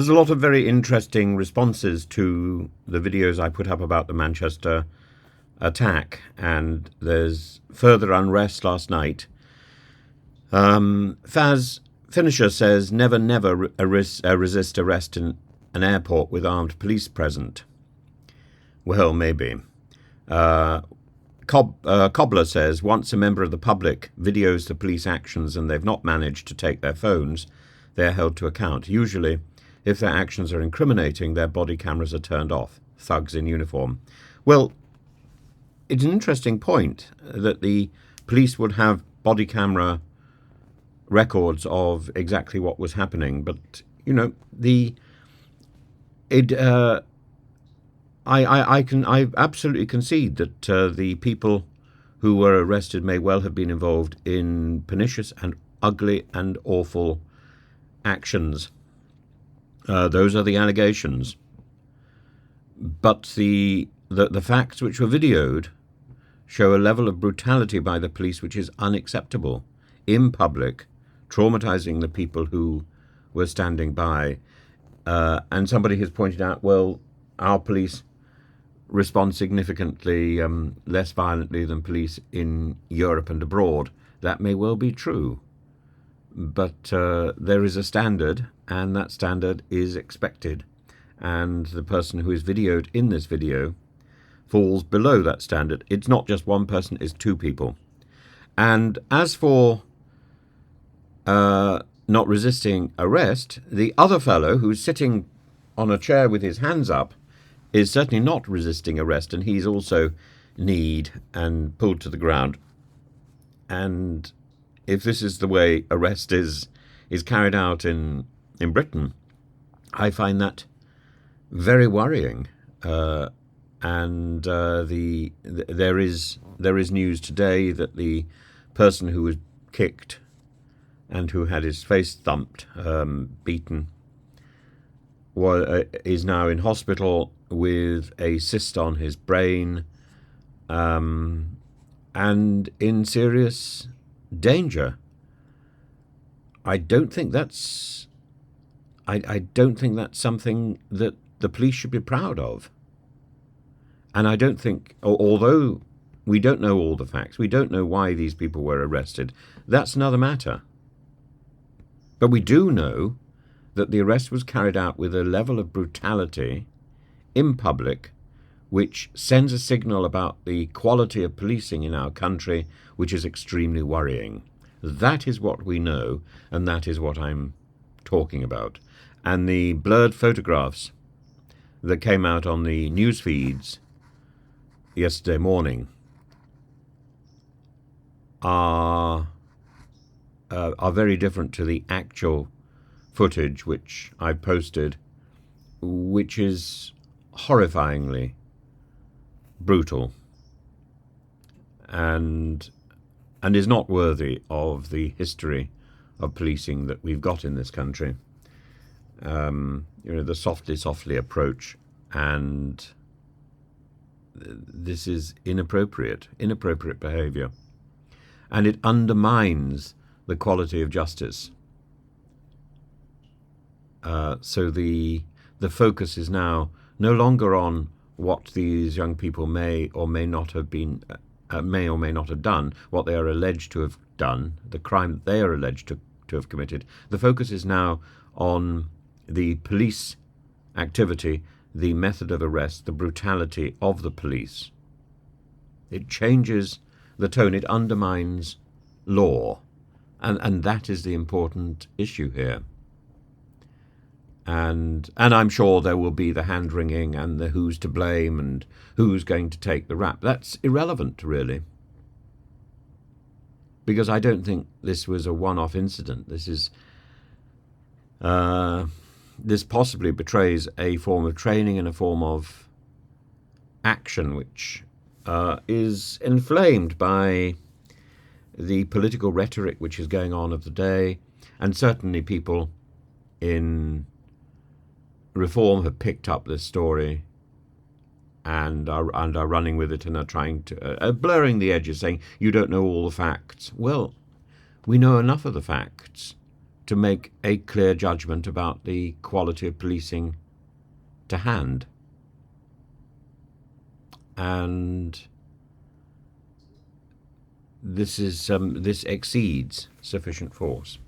There's a lot of very interesting responses to the videos I put up about the Manchester attack, and there's further unrest last night. Faz Finisher says, never resist arrest in an airport with armed police present. Well, maybe. Cobbler says, once a member of the public videos the police actions and they've not managed to take their phones, they're held to account. Usually, if their actions are incriminating, their body cameras are turned off. Thugs in uniform. Well, it's an interesting point that the police would have body camera records of exactly what was happening, but I absolutely concede that the people who were arrested may well have been involved in pernicious and ugly and awful actions. Those are the allegations. But the facts which were videoed show a level of brutality by the police which is unacceptable in public, traumatizing the people who were standing by. And somebody has pointed out, well, our police respond significantly less violently than police in Europe and abroad. That may well be true. But there is a standard, and that standard is expected. And the person who is videoed in this video falls below that standard. It's not just one person, it's two people. And as for not resisting arrest, the other fellow who's sitting on a chair with his hands up is certainly not resisting arrest, and he's also kneed and pulled to the ground. And if this is the way arrest is carried out in Britain, I find that very worrying. There is news today that the person who was kicked and who had his face thumped, beaten, is now in hospital with a cyst on his brain, and in serious danger. I don't think that's something that the police should be proud of. And I don't think, although we don't know all the facts, we don't know why these people were arrested, that's another matter. But we do know that the arrest was carried out with a level of brutality in public which sends a signal about the quality of policing in our country, which is extremely worrying. That is what we know, and that is what I'm talking about. And the blurred photographs that came out on the news feeds yesterday morning are very different to the actual footage which I posted, which is horrifyingly brutal and is not worthy of the history of policing that we've got in this country. The softly approach, and this is inappropriate behavior, and it undermines the quality of justice. So the focus is now no longer on what these young people may or may not have done, what they are alleged to have done, the crime that they are alleged to have committed. The focus is now on the police activity, the method of arrest, the brutality of the police. It changes the tone, it undermines law, and that is the important issue here. And I'm sure there will be the hand-wringing and the who's to blame and who's going to take the rap. That's irrelevant, really, because I don't think this was a one-off incident. This possibly betrays a form of training and a form of action which is inflamed by the political rhetoric which is going on of the day, and certainly people in Reform have picked up this story and are running with it and are trying to blurring the edges, saying you don't know all the facts. Well, we know enough of the facts to make a clear judgment about the quality of policing to hand. And this exceeds sufficient force.